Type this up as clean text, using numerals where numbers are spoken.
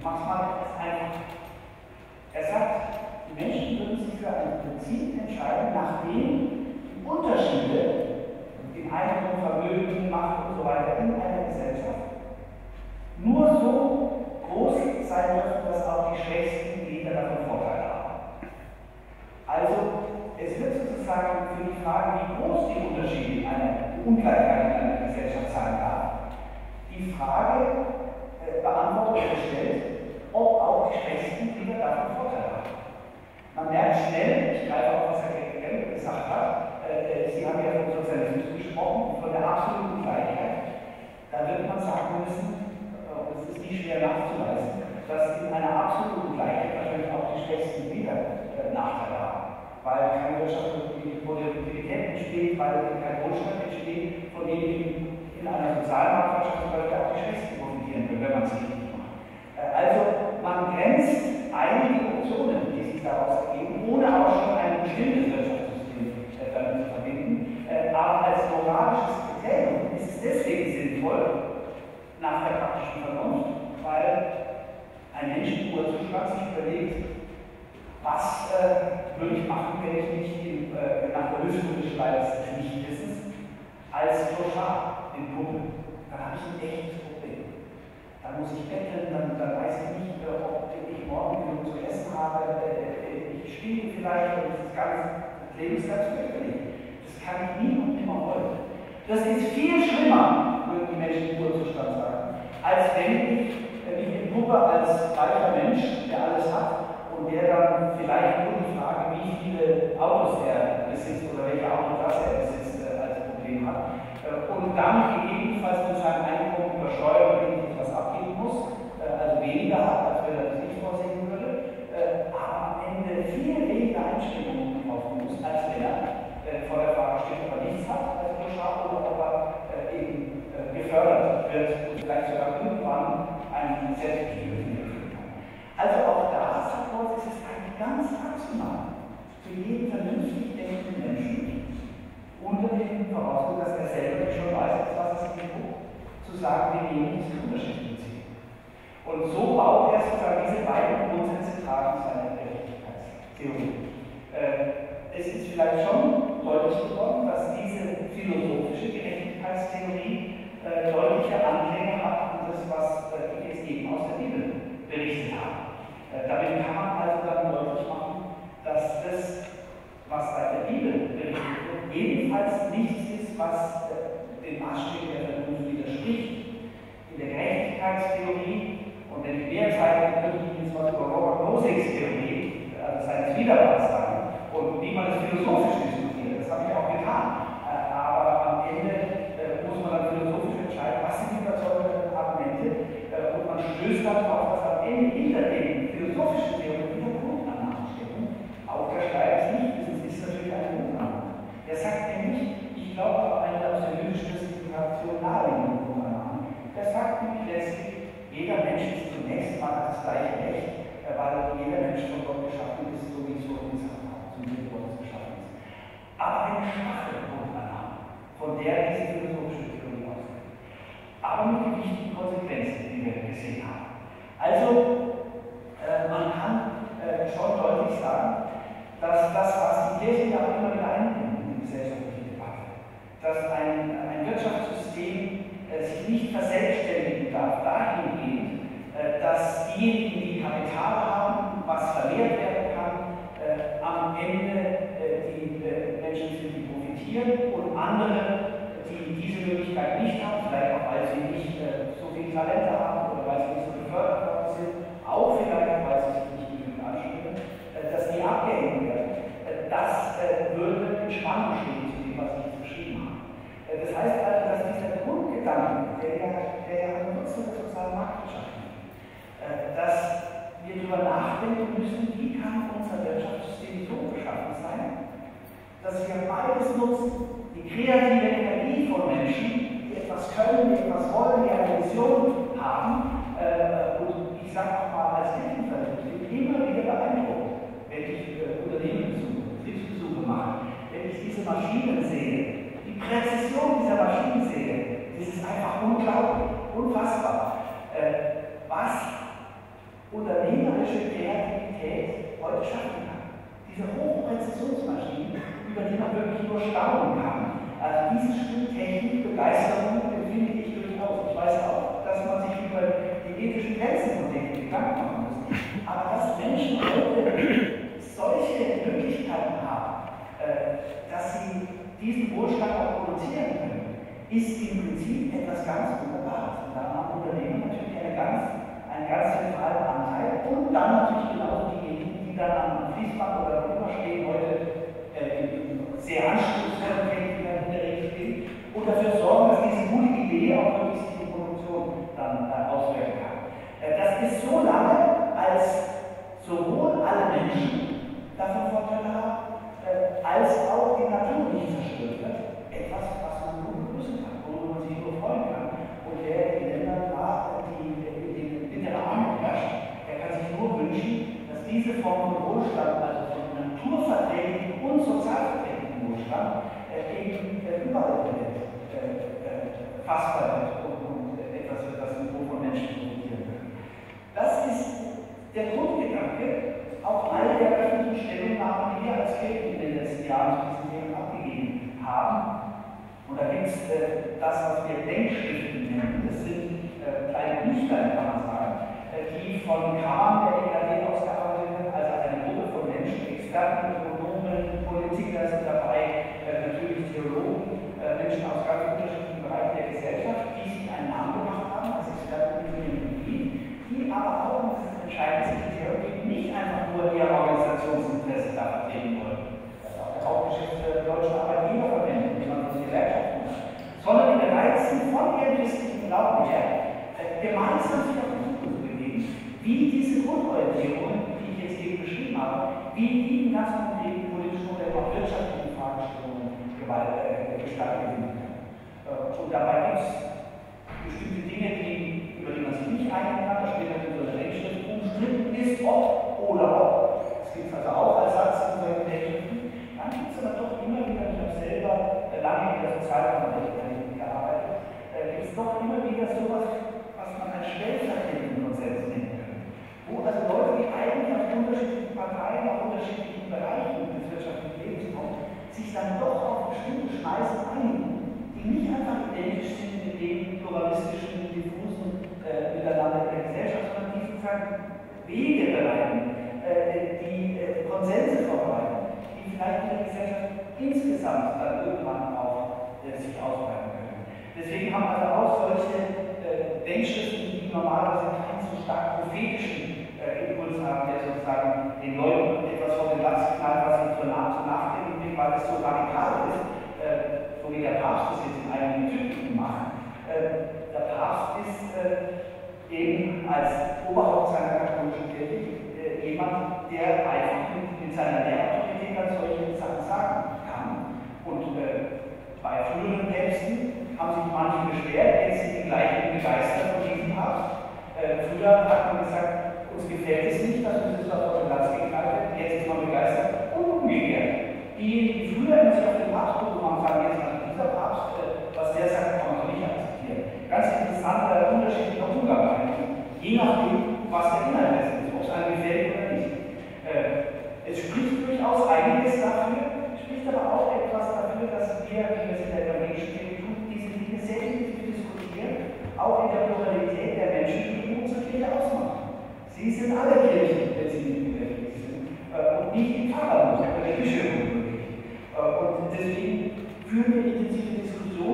mache es mal etwas einfach. Er sagt, die Menschen würden sich für ein Prinzip entscheiden, nachdem die Unterschiede in Einkommen, Vermögen, Macht und so weiter in einer Gesellschaft nur so groß sein dürfen, dass auch die schwächsten Glieder davon Vorteile haben. Also, es wird sozusagen für die Frage, wie groß die Unterschiede in einer Ungleichheit in einer Gesellschaft sein darf, die Frage beantwortet und gestellt, ob auch die schwächsten Glieder davon Vorteile haben. Man merkt schnell, ich greife auf, was Herr Kemp gesagt hat, Sie haben ja vom Sozialismus gesprochen, von der absoluten Gleichheit. Da wird man sagen müssen, es ist nicht schwer nachzuweisen, dass in einer absoluten Gleichheit natürlich auch die schwächsten Glieder Nachteile haben. Weil keine wirtschaftliche Produktivität entsteht, weil kein Wohlstand entsteht, von dem in einer Sozialmarktwirtschaft zum Beispiel auch die Schwächsten profitieren können, wenn man es richtig macht. Also man grenzt einige Optionen, die sich daraus ergeben, ohne auch schon ein bestimmtes Wirtschaftssystem damit zu verbinden. Aber als moralisches Kriterium ist es deswegen sinnvoll, nach der praktischen Vernunft, weil ein Mensch im Urzustand sich überlegt, was würde ich machen, wenn ich nicht nach der Lösung des Streits des Nichtwissens als Kloschar in Puppe? Dann habe ich ein echtes Problem. Dann muss ich betteln, dann weiß ich nicht, ob ich morgen genug zu essen habe. Ich stinke vielleicht und das Leben ist ganz fürchterlich. Das kann ich nie und nimmer wollen. Das ist viel schlimmer, würden die Menschen im Urzustand sagen, als wenn ich mich in Puppe als reicher Mensch, der alles hat, und der dann vielleicht nur die Frage, wie viele Autos er besitzt oder welche Autoklasse er besitzt, als Problem hat. Und dann gegebenenfalls mit seinem Einkommen über Steuern irgendwie was abgeben muss, also weniger hat, als wenn er das nicht vorsehen würde, aber am Ende viel weniger Einschränkungen kaufen muss, als wenn er vor der Frage steht, ob er nichts hat als Kloschar oder ob er eben gefördert wird und vielleicht sogar irgendwann ein Zertifikat findet. Also auch da, sagt Rawls, ist es eigentlich ganz rational für jeden vernünftig denkenden Menschen, unter den Voraussetzungen, dass er selber schon weiß, was es ihm tut, zu sagen, wir nehmen diese Unterschiede ziehen. Und so baut er sozusagen diese beiden Grundsätze tragen seiner Gerechtigkeitstheorie. Es ist vielleicht schon deutlich geworden, dass diese philosophische Gerechtigkeitstheorie deutliche Anklänge hat an das, was ich jetzt eben aus der Bibel berichtet habe. Damit kann man also dann deutlich machen, dass das, was bei der Bibel berichtet wird, jedenfalls nichts ist, was den Maßstäben der Vernunft widerspricht. In der Gerechtigkeitstheorie, und wenn ich mehr Zeit habe, könnte ich Ihnen was über Robert Nosigs Theorie, also seines Widerwalls sagen, und wie man das philosophisch diskutiert. Das habe ich auch getan. Aber am Ende muss man dann philosophisch entscheiden, was sind die überzeugenden Argumente, und man stößt dann darauf, dass am Ende hinter den philosophischen Theorien wieder Grundannahmen stecken. Auch der Streit des Nichtwissens ist natürlich eine Grundannahme. Er sagt nämlich, ich glaube auf eine aus der jüdisch-christlichen Tradition naheliegende Grundannahme. Er sagt nämlich letztlich, jeder Mensch ist zunächst mal das gleiche Recht, weil jeder Mensch von Gott geschaffen ist, so wie es so in zum Bild Gottes geschaffen ist. Aber eine schwache Grundannahme, von der diese philosophische Theorie ausgeht. Aber mit den wichtigen Konsequenzen, die wir gesehen haben. Also, man kann schon deutlich sagen, dass das, was die Kirche ja auch immer wieder einbringt in die gesellschaftliche Debatte, dass ein Wirtschaftssystem sich nicht verselbstständigen darf, dahingehend, dass diejenigen, die Kapital haben, was vermehrt werden kann, am Ende die Menschen sind, die profitieren, und andere, die diese Möglichkeit nicht haben, vielleicht auch weil sie nicht so viel Talente haben oder weil sie nicht so gefördert worden sind, auch vielleicht, weil sie sich nicht genügend anstrengen, dass die abgehängt werden. Das würde in Spannung stehen zu dem, was ich jetzt beschrieben habe. Das heißt also, dass dieser Grundgedanke, der ja eine Nutzung der sozialen Marktwirtschaft ist, dass wir darüber nachdenken müssen, wie kann unser Wirtschaftssystem so beschaffen sein, dass wir beides nutzen, die kreative Energie von Menschen, die etwas können, die etwas wollen, die eine Vision haben, und ich sage auch mal als Menschenverhältnis, ich bin immer wieder beeindruckt, wenn ich Unternehmen besuche, Betriebsbesuche mache, wenn ich diese Maschinen Qualität heute schaffen kann. Diese Hochpräzisionsmaschinen, über die man wirklich nur staunen kann. Also diese Stück Technik, Begeisterung empfinde ich durchaus. Ich weiß auch, dass man sich über die ethischen Grenzen von denen Gedanken machen muss. Aber dass Menschen heute solche Möglichkeiten haben, dass sie diesen Wohlstand auch produzieren können, ist im Prinzip etwas ganz Wunderbares. Und da haben Unternehmen natürlich einen ganz zentralen Anteil und dann natürlich genauso diejenigen, die dann am Fließband oder darüber stehen, heute sehr anspruchsvolle Techniker in der Regel stehen und dafür sorgen, dass diese gute Idee auch wirklich sich in die Produktion dann auswirken kann. Das ist so lange, als sowohl alle Menschen davon Vorteile haben, als auch die Natur nicht zerstört wird. Etwas, was man nur begrüßen kann, worüber man sich nur freuen kann. Und wer in Ländern war, die in bitterer Armut herrscht, der kann sich nur wünschen, dass diese Form von Wohlstand, also von naturverträglichen und sozialverträglichen Wohlstand, eben überall in der Welt fassbar wird und etwas wird, das Niveau von Menschen profitieren können. Das ist der Grundgedanke, auch all der öffentlichen Stellungnahmen, die wir als Kirchen in den letzten Jahren zu diesen Themen abgegeben haben. Und da gibt es das, was wir Denkschriften nennen. Das sind kleine Büchlein, kann man sagen, die von Kammern der EKD ausgearbeitet werden, also eine Gruppe von Menschen, Experten, Ökonomen, Politiker sind dabei, natürlich Theologen, Menschen aus ganz unterschiedlichen Bereichen der Gesellschaft, die sich einen Namen gemacht haben als Experten in ihrem Gebiet, die aber auch, und das ist entscheidend, sich in Theorie nicht einfach nur ihr Organisationsinteresse da vertreten wollen. Das ist auch der Hauptgeschäftsführer der deutschen Arbeitgeberverbände, die man von Gewerkschaften hat, sondern die bereit sind, von ihrem christlichen Glauben her, gemeinsam sich auf die Suche zu begeben, wie diese Grundorientierungen, die ich jetzt eben beschrieben habe, wie die in ganz konkreten politischen oder auch wirtschaftlichen Fragestellungen Gestalt gewinnen können. Und dabei gibt es bestimmte Dinge, über die man sich nicht einigen kann. Da steht natürlich so eine Denkschrift, umstritten ist, ob oder ob. Das gibt es also auch als Satz in solchen Denkschriften. Dann gibt es aber doch immer wieder, ich habe selber lange in der Sozialarbeit gearbeitet, gibt es doch immer wieder sowas, was man als stellvertretenden Konsens nennen kann. Wo also Leute, die eigentlich aus unterschiedlichen Parteien, aus unterschiedlichen Bereichen des wirtschaftlichen Lebens kommen, sich dann doch auf bestimmte Schneisen einigen, die nicht einfach identisch sind mit dem pluralistischen, diffusen Miteinander in der Gesellschaft, sondern die sozusagen Wege bereiten, die Konsense vorbereiten, die vielleicht in der Gesellschaft insgesamt dann irgendwann auch sich ausbreiten können. Deswegen haben also auch solche Denkschriften, die normalerweise keinen so stark prophetischen Impuls haben, der sozusagen den Leuten etwas vor den Latz knallt, was sie zur Nachdenken bringt, weil es so radikal ist, so wie der Papst das jetzt in einigen Typen macht. Der Papst ist eben als Oberhaupt seiner katholischen Kirche jemand, der einfach mit seiner Lehrautorität dann solche Sachen sagen kann. Und bei früheren Päpsten haben sich manche beschwert, jetzt sind die gleichen begeistert von diesem Papst. Früher hat man gesagt, uns gefällt es nicht, dass uns das vor den Latz geknallt wird, jetzt ist man begeistert und umgekehrt. Diejenigen, die früher immer sich auf den Papst berufen haben, sagen jetzt nach dieser Papst, was der sagt, kann man so nicht akzeptieren. Ganz interessanter, unterschiedlicher Umgang eigentlich, je nachdem, was der Inhalt ist, ob es einem gefällt oder nicht. Es spricht durchaus einiges dafür, spricht aber auch etwas dafür, dass wir, wie wir es in der evangelischen Kirche tun, diese Dinge sehr intensiv diskutieren, auch in der Pluralität der Menschen, die unsere Kirche ausmachen. Sie sind alle Kirchen, wenn sie nicht kirchlich sind, und nicht die Pfarrer oder die Bischöfe. Und deswegen führen wir intensive Diskussionen